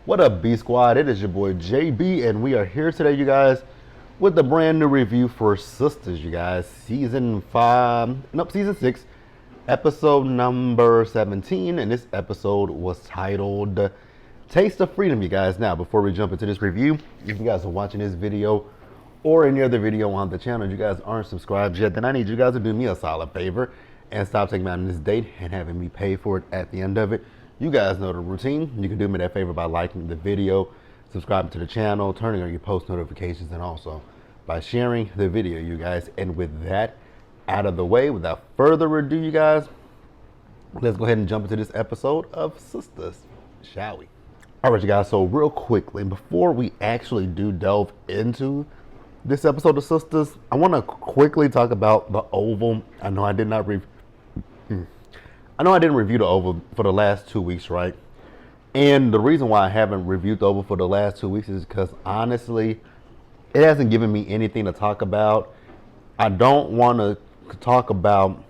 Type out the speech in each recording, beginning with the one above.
What up, B Squad? It is your boy JB, and we are here today, you guys, with a brand new review for Sistas, you guys. Season 6, episode number 17, and this episode was titled Taste of Freedom, you guys. Now, before we jump into this review, if you guys are watching this video or any other video on the channel, and you guys aren't subscribed yet, then I need you guys to do me a solid favor and stop taking me out on this date and having me pay for it at the end of it. You guys know the routine. You can do me that favor by liking the video, subscribing to the channel, turning on your post notifications, and also by sharing the video, you guys. And with that out of the way, without further ado, you guys, let's go ahead and jump into this episode of Sistas, shall we? All right, you guys, so real quickly, before we actually do delve into this episode of Sistas, I want to quickly talk about the Oval. I know I didn't review the Oval for the last 2 weeks, right? And the reason why I haven't reviewed the Oval for the last 2 weeks is because honestly, it hasn't given me anything to talk about. I don't want to talk about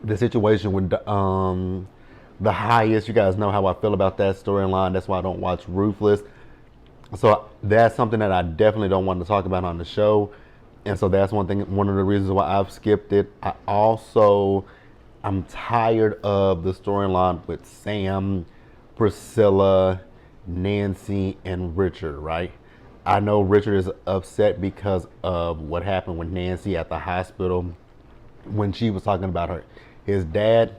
the situation with the highest. You guys know how I feel about that storyline. That's why I don't watch Ruthless. So that's something that I definitely don't want to talk about on the show. And so that's one of the reasons why I've skipped it. I'm tired of the storyline with Sam, Priscilla, Nancy, and Richard, right? I know Richard is upset because of what happened with Nancy at the hospital when she was talking about his dad.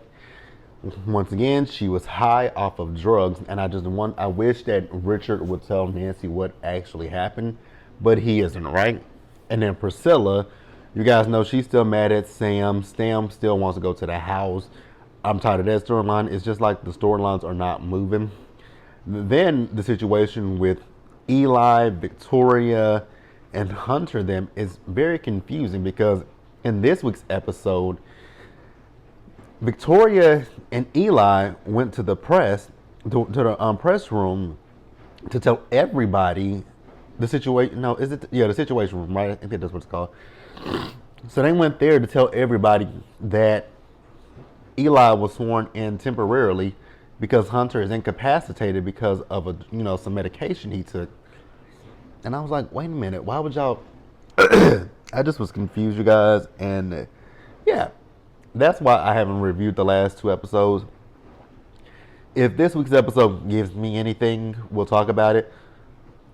Once again, she was high off of drugs, and I wish that Richard would tell Nancy what actually happened, but he isn't, right? And then Priscilla, you guys know she's still mad at Sam. Sam still wants to go to the house. I'm tired of that storyline. It's just like the storylines are not moving. Then the situation with Eli, Victoria, and Hunter them is very confusing because in this week's episode, Victoria and Eli went to the press, to the press room to tell everybody the situation. No, the situation room, right? I think that's what it's called. So they went there to tell everybody that Eli was sworn in temporarily because Hunter is incapacitated because of some medication he took. And I was like, wait a minute, why would y'all? I just was confused, you guys, and yeah. That's why I haven't reviewed the last 2 episodes. If this week's episode gives me anything, we'll talk about it.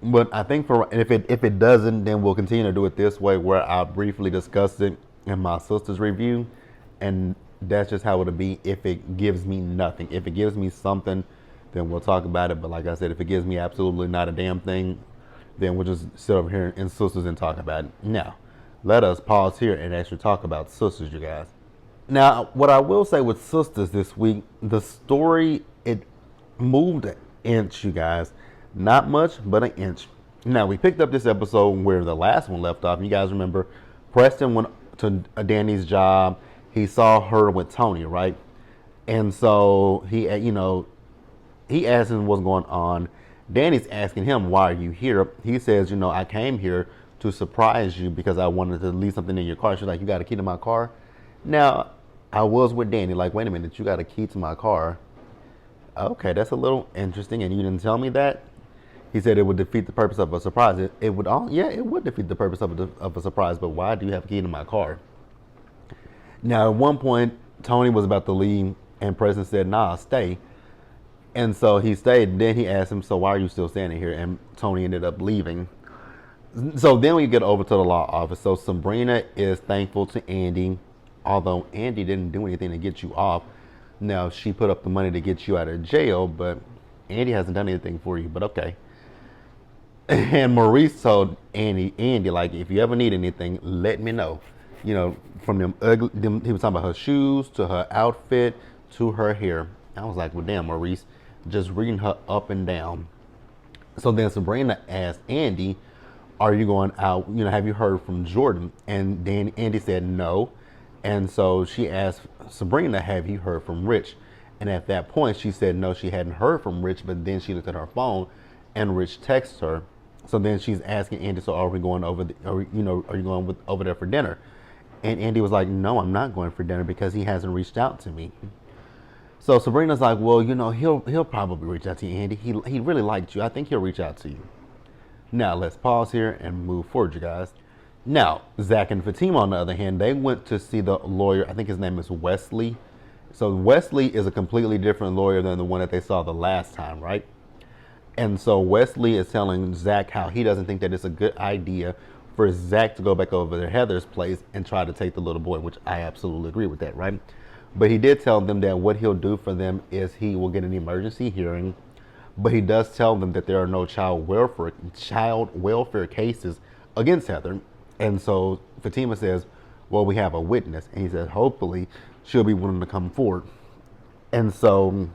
But I think if it doesn't, then we'll continue to do it this way, where I'll briefly discuss it in my sister's review, and that's just how it'll be. If it gives me nothing, if it gives me something, then we'll talk about it. But like I said, if it gives me absolutely not a damn thing, then we'll just sit over here in Sisters and talk about it. Now, let us pause here and actually talk about Sisters, you guys. Now, what I will say with Sistas this week, the story, it moved an inch, you guys. Not much, but an inch. Now, we picked up this episode where the last one left off. You guys remember, Preston went to Danny's job. He saw her with Tony, right? And so he asked him what's going on. Danny's asking him, why are you here? He says, I came here to surprise you because I wanted to leave something in your car. She's like, you got a key to my car? Now, I was with Danny, like, wait a minute, you got a key to my car. Okay, that's a little interesting, and you didn't tell me that? He said it would defeat the purpose of a surprise. It would defeat the purpose of a surprise, but why do you have a key to my car? Now, at one point, Tony was about to leave, and Preston said, nah, stay. And so he stayed, and then he asked him, so why are you still standing here? And Tony ended up leaving. So then we get over to the law office. So Sabrina is thankful to Andy, although Andy didn't do anything to get you off. Now, she put up the money to get you out of jail, but Andy hasn't done anything for you, but okay. And Maurice told Andy, like, if you ever need anything, let me know. From he was talking about her shoes, to her outfit, to her hair. I was like, well, damn, Maurice, just reading her up and down. So then Sabrina asked Andy, are you going out? Have you heard from Jordan? And then Andy said no. And so she asked Sabrina, have you heard from Rich? And at that point, she said no, she hadn't heard from Rich, but then she looked at her phone and Rich texted her. So then she's asking Andy, so are we going over, are you going over there for dinner? And Andy was like, no, I'm not going for dinner because he hasn't reached out to me. So Sabrina's like, well, he'll probably reach out to you, Andy. He really liked you. I think he'll reach out to you. Now let's pause here and move forward, you guys. Now Zach and Fatima, on the other hand, they went to see the lawyer. I think his name is Wesley. So Wesley is a completely different lawyer than the one that they saw the last time, right? And so Wesley is telling Zach how he doesn't think that it's a good idea for Zach to go back over to Heather's place and try to take the little boy, which I absolutely agree with that, right? But he did tell them that what he'll do for them is he will get an emergency hearing. But he does tell them that there are no child welfare cases against Heather. And so Fatima says, well, we have a witness. And he says, hopefully she'll be willing to come forward. And so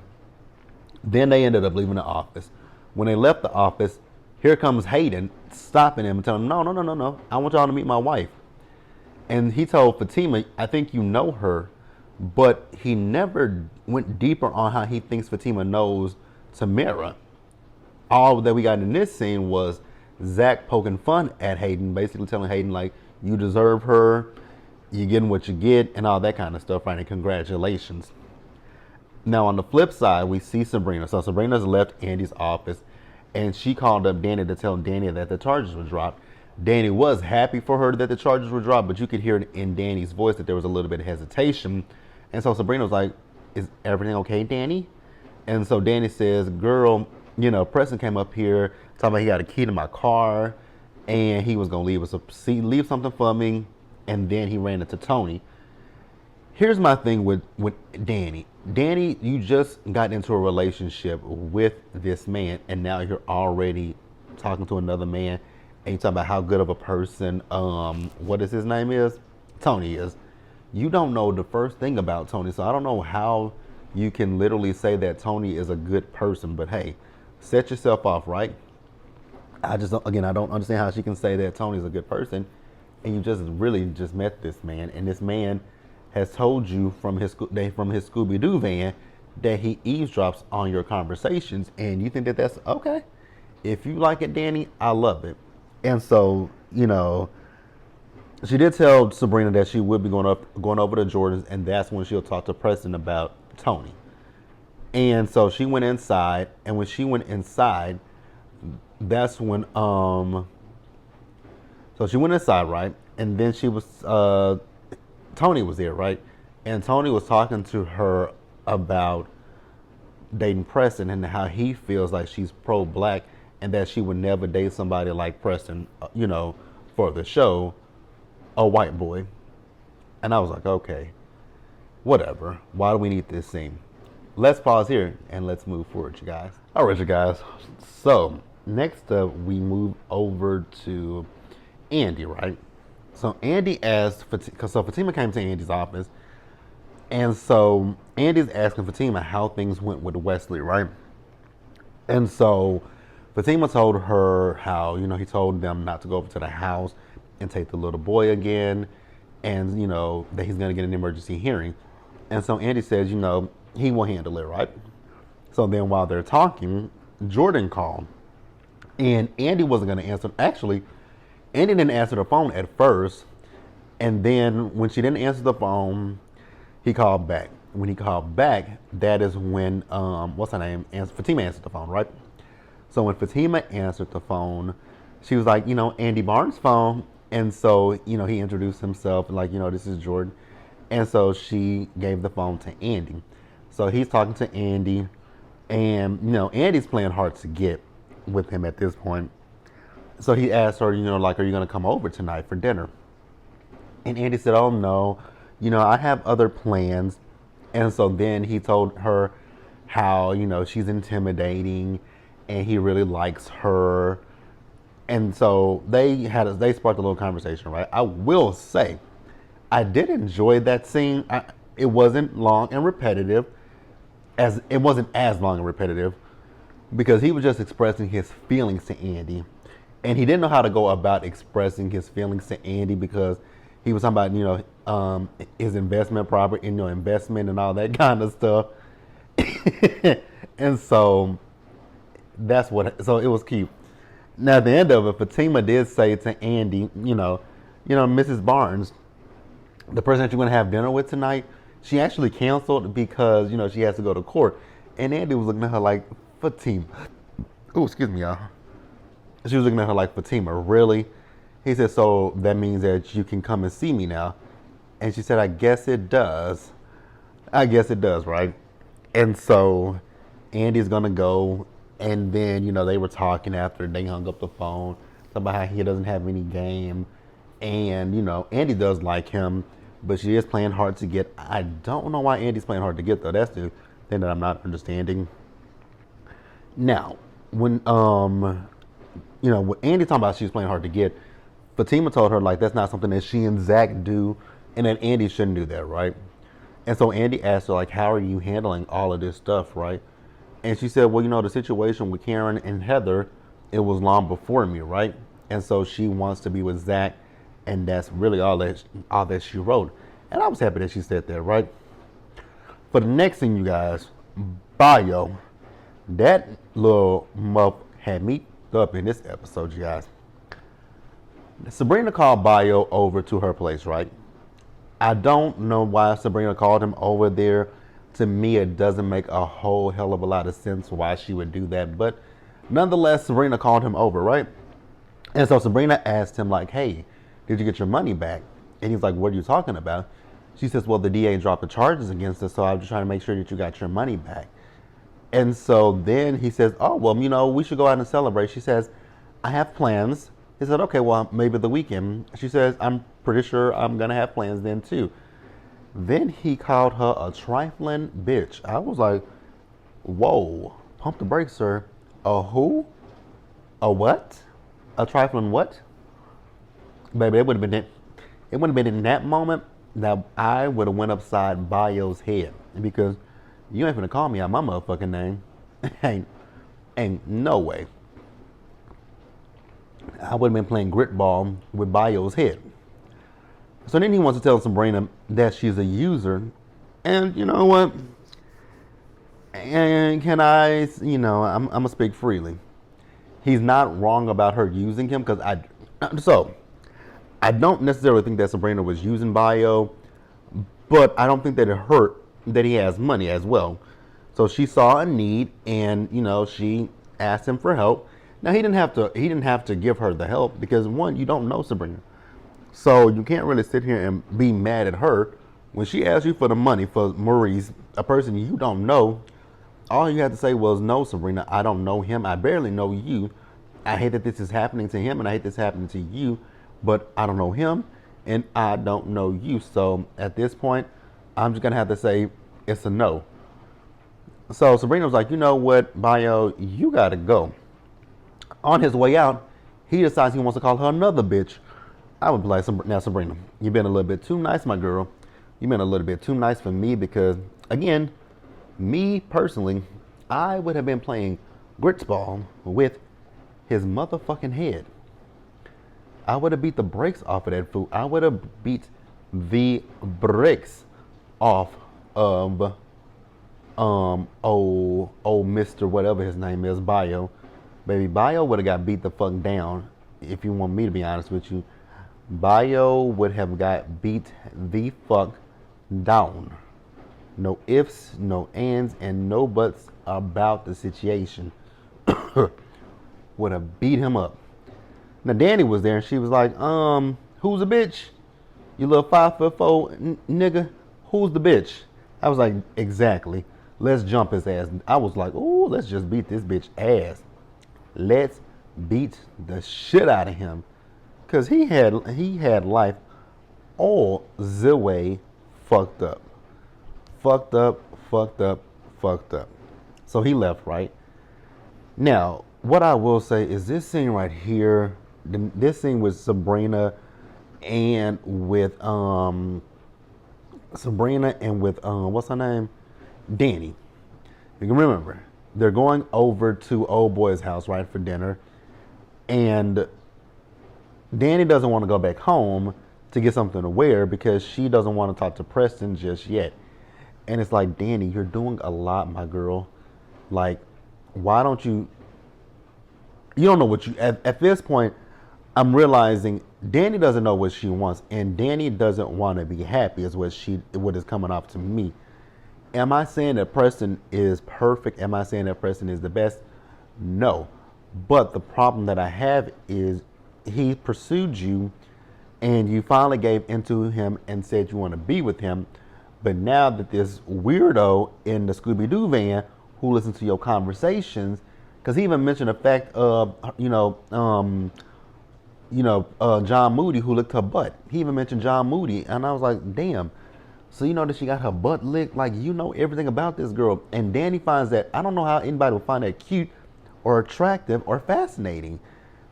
then they ended up leaving the office. When they left the office, here comes Hayden stopping him and telling him, no, no, no, no, no. I want y'all to meet my wife. And he told Fatima, I think you know her, but he never went deeper on how he thinks Fatima knows Tamara. All that we got in this scene was Zach poking fun at Hayden, basically telling Hayden, like, you deserve her, you're getting what you get, and all that kind of stuff, right? And congratulations. Now, on the flip side, we see Sabrina. So Sabrina's left Andy's office, and she called up Danny to tell Danny that the charges were dropped. Danny was happy for her that the charges were dropped, but you could hear it in Danny's voice that there was a little bit of hesitation. And so Sabrina was like, is everything okay, Danny? And so Danny says, girl, Preston came up here talking about he got a key to my car, and he was going to leave something for me, and then he ran into Tony. Here's my thing with Danny. Danny, you just got into a relationship with this man, and now you're already talking to another man, and you talk about how good of a person, what is his name is? Tony is. You don't know the first thing about Tony, so I don't know how you can literally say that Tony is a good person, but hey, set yourself off, right? I don't understand how she can say that Tony's a good person, and you just really just met this man, and this man has told you from his Scooby-Doo van that he eavesdrops on your conversations, and you think that that's okay. If you like it, Danny, I love it. And so, she did tell Sabrina that she would be going over to Jordan's, and that's when she'll talk to Preston about Tony. And so she went inside, and when she went inside, that's when so she went inside, right? And then she was Tony was there, right? And Tony was talking to her about dating Preston and how he feels like she's pro-black and that she would never date somebody like Preston, for the show, a white boy. And I was like, okay, whatever. Why do we need this scene? Let's pause here and let's move forward, you guys. All right, you guys. So next up, we move over to Andy, right? So Andy asked, so Fatima came to Andy's office, and so Andy's asking Fatima how things went with Wesley, right? And so Fatima told her how, he told them not to go over to the house and take the little boy again, and, that he's going to get an emergency hearing. And so Andy says, he will handle it, right? So then while they're talking, Jordan called, and Andy wasn't going to answer. Actually, Andy didn't answer the phone at first, and then when she didn't answer the phone, he called back. When he called back, that is when, what's her name? Fatima answered the phone, right? So when Fatima answered the phone, she was like, Andy Barnes' phone. And so, he introduced himself, like, this is Jordan. And so she gave the phone to Andy. So he's talking to Andy, and, Andy's playing hard to get with him at this point. So he asked her, are you going to come over tonight for dinner? And Andy said, oh, no, I have other plans. And so then he told her how, she's intimidating and he really likes her. And so they sparked a little conversation, right? I will say, I did enjoy that scene. It wasn't long and repetitive. It wasn't as long and repetitive because he was just expressing his feelings to Andy. And he didn't know how to go about expressing his feelings to Andy because he was talking about, his investment property, investment and all that kind of stuff. And so so it was cute. Now at the end of it, Fatima did say to Andy, Mrs. Barnes, the person that you're going to have dinner with tonight, She actually canceled because, she has to go to court. And Andy was looking at her like, Fatima. Oh, excuse me, y'all. She was looking at her like, Fatima, really? He said, so that means that you can come and see me now. And she said, I guess it does. I guess it does, right? And so Andy's going to go. And then, they were talking after they hung up the phone about how he doesn't have any game. And, Andy does like him, but she is playing hard to get. I don't know why Andy's playing hard to get, though. That's the thing that I'm not understanding. Now, when when Andy talking about she's playing hard to get, Fatima told her like that's not something that she and Zach do, and that Andy shouldn't do that, right? And so Andy asked her like, how are you handling all of this stuff, right? And she said, well, the situation with Karen and Heather, it was long before me, right? And so she wants to be with Zach, and that's really all that she wrote. And I was happy that she said that, right? For the next thing, you guys, bio. That little muff had me up in this episode, you guys. Sabrina called Bio over to her place, right? I don't know why Sabrina called him over there. To me, it doesn't make a whole hell of a lot of sense why she would do that. But nonetheless, Sabrina called him over, right? And so Sabrina asked him, like, hey, did you get your money back? And he's like, what are you talking about? She says, well, the DA dropped the charges against us, so I'm just trying to make sure that you got your money back. And so then he says, oh, well, we should go out and celebrate. She says, I have plans. He said, okay, well, maybe the weekend. She says, I'm pretty sure I'm going to have plans then, too. Then he called her a trifling bitch. I was like, whoa, pump the brakes, sir. A who? A what? A trifling what? Baby, it would have been it. It would have been in that moment that I would have went upside Bio's head, because you ain't finna call me out my motherfucking name. ain't no way. I would have been playing grit ball with Bio's head. So then he wants to tell Sabrina that she's a user. And you know what? And can I, I'm going to speak freely. He's not wrong about her using him, because I don't necessarily think that Sabrina was using Bio, but I don't think that it hurt that he has money as well. So she saw a need, and she asked him for help. Now he didn't have to give her the help, because one, you don't know Sabrina. So you can't really sit here and be mad at her when she asked you for the money for Maurice, a person you don't know. All you had to say was, no, Sabrina, I don't know him. I barely know you. I hate that this is happening to him, and I hate this happening to you, but I don't know him, and I don't know you. So at this point, I'm just going to have to say it's a no. So Sabrina was like, you know what, Bio, you got to go. On his way out, he decides he wants to call her another bitch. I would be like, now, Sabrina, you've been a little bit too nice, my girl. You've been a little bit too nice for me, because, again, me personally, I would have been playing grits ball with his motherfucking head. I would have beat the brakes off of that fool. I would have beat the brakes off of Mr. whatever his name is, Bio. Baby, Bio would have got beat the fuck down, if you want me to be honest with you. Bio would have got beat the fuck down. No ifs, no ands, and no buts about the situation. Would have beat him up. Now Danny was there, and she was like, who's a bitch? You little 5'4" nigga, who's the bitch? I was like, exactly. Let's jump his ass. I was like, ooh, let's just beat this bitch ass. Let's beat the shit out of him. Cause he had life all the way fucked up. Fucked up. So he left, right? Now, what I will say is this scene right here, this scene with Sabrina and with what's her name? Danny. You can remember, they're going over to old boy's house, right, for dinner. And Danny doesn't want to go back home to get something to wear because she doesn't want to talk to Preston just yet. And it's like, Danny, you're doing a lot, my girl. Like, why don't you don't know what you, at this point, I'm realizing Danny doesn't know what she wants, and Danny doesn't want to be happy. Is what is coming off to me. Am I saying that Preston is perfect? Am I saying that Preston is the best? No. But the problem that I have is he pursued you and you finally gave into him and said you want to be with him. But now that this weirdo in the Scooby-Doo van who listens to your conversations, because he even mentioned the fact of, John Moody who licked her butt. He even mentioned John Moody, and I was like, damn. So you know that she got her butt licked? Like, you know everything about this girl. And Danny finds that, I don't know how anybody would find that cute or attractive or fascinating.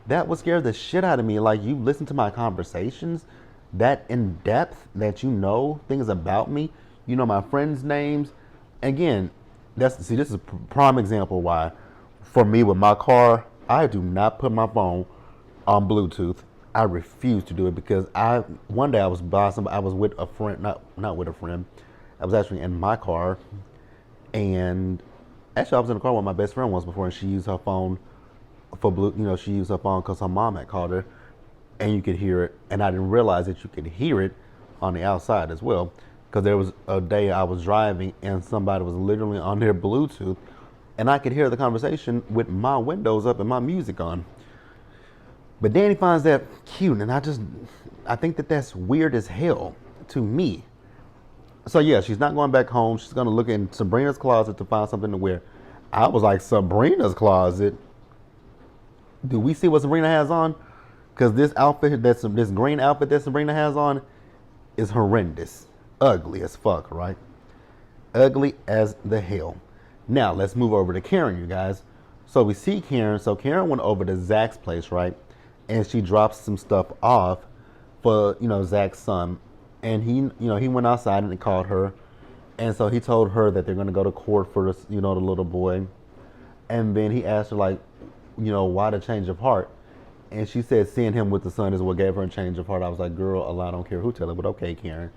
That would scare the shit out of me. Like, you listen to my conversations that in depth, that you know things about me. You know my friends' names. Again, this is a prime example why, for me with my car, I do not put my phone on Bluetooth. I refuse to do it because one day I was by somebody, I was with a friend, not with a friend. I was actually in my car, and actually I was in the car with my best friend once before, and she used her phone for she used her phone because her mom had called her, and you could hear it, and I didn't realize that you could hear it on the outside as well, because there was a day I was driving and somebody was literally on their Bluetooth, and I could hear the conversation with my windows up and my music on. But Danny finds that cute, and I think that that's weird as hell to me. So yeah, she's not going back home. She's gonna look in Sabrina's closet to find something to wear. I was like, Sabrina's closet? Do we see what Sabrina has on? Because this outfit, this green outfit that Sabrina has on, is horrendous, ugly as fuck, right? Ugly as the hell. Now let's move over to Karen, you guys. So we see Karen. So Karen went over to Zach's place, right? And she drops some stuff off for, Zach's son. And he went outside and called her. And so he told her that they're going to go to court for this, the little boy. And then he asked her, like, why the change of heart? And she said seeing him with the son is what gave her a change of heart. I was like, girl, I don't care who tell her, but okay, Karen.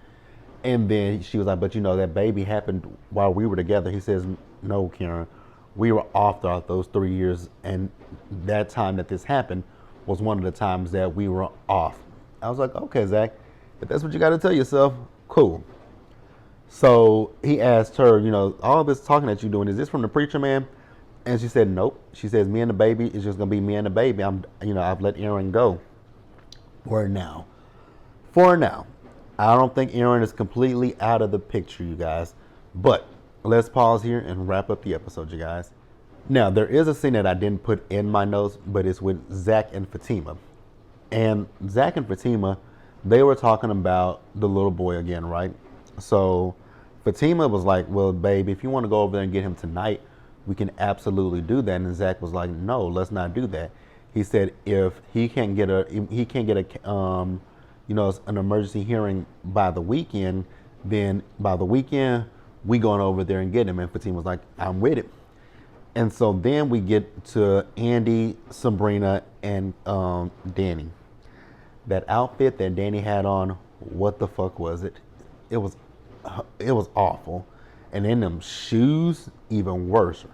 And then she was like, but that baby happened while we were together. He says, no, Karen, we were off throughout those 3 years. And that time that this happened was one of the times that we were off. I was like, okay, Zach, if that's what you got to tell yourself, cool. So he asked her, all this talking that you're doing, is this from the preacher man? And she said, nope. She says, me and the baby is just going to be me and the baby. I've let Aaron go for now. For now. I don't think Aaron is completely out of the picture, you guys. But let's pause here and wrap up the episode, you guys. Now, there is a scene that I didn't put in my notes, but it's with Zach and Fatima. And Zach and Fatima, they were talking about the little boy again, right? So Fatima was like, well, babe, if you want to go over there and get him tonight, we can absolutely do that. And Zach was like, no, let's not do that. He said if he can't get an emergency hearing by the weekend, then by the weekend, we going over there and get him. And Fatima was like, I'm with it. And so then we get to Andy, Sabrina, and Danny. That outfit that Danny had on, what the fuck was it? It was awful. And then them shoes, even worse.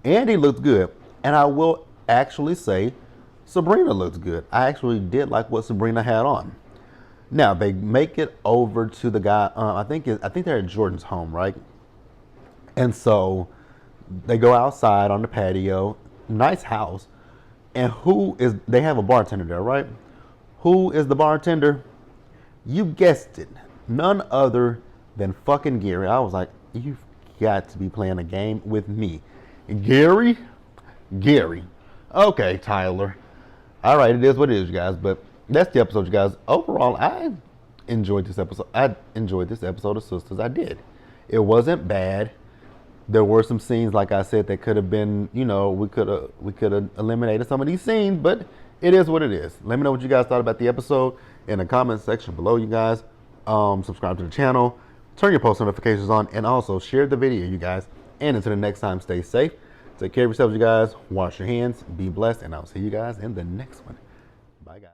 Andy looked good. And I will actually say Sabrina looked good. I actually did like what Sabrina had on. Now, they make it over to the guy, I think they're at Jordan's home, right? And so they go outside on the patio, nice house, and they have a bartender there, right? Who is the bartender? You guessed it, none other than fucking Gary. I was like, you've got to be playing a game with me. Gary? Okay, Tyler. All right, it is what it is, you guys, but that's the episode, you guys. Overall, I enjoyed this episode. Of Sistas. I did. It wasn't bad. There were some scenes, like I said, that could have been, we could have eliminated some of these scenes, but it is what it is. Let me know what you guys thought about the episode in the comment section below, you guys. Subscribe to the channel, turn your post notifications on, and also share the video, you guys. And until the next time, stay safe. Take care of yourselves, you guys. Wash your hands. Be blessed, and I'll see you guys in the next one. Bye, guys.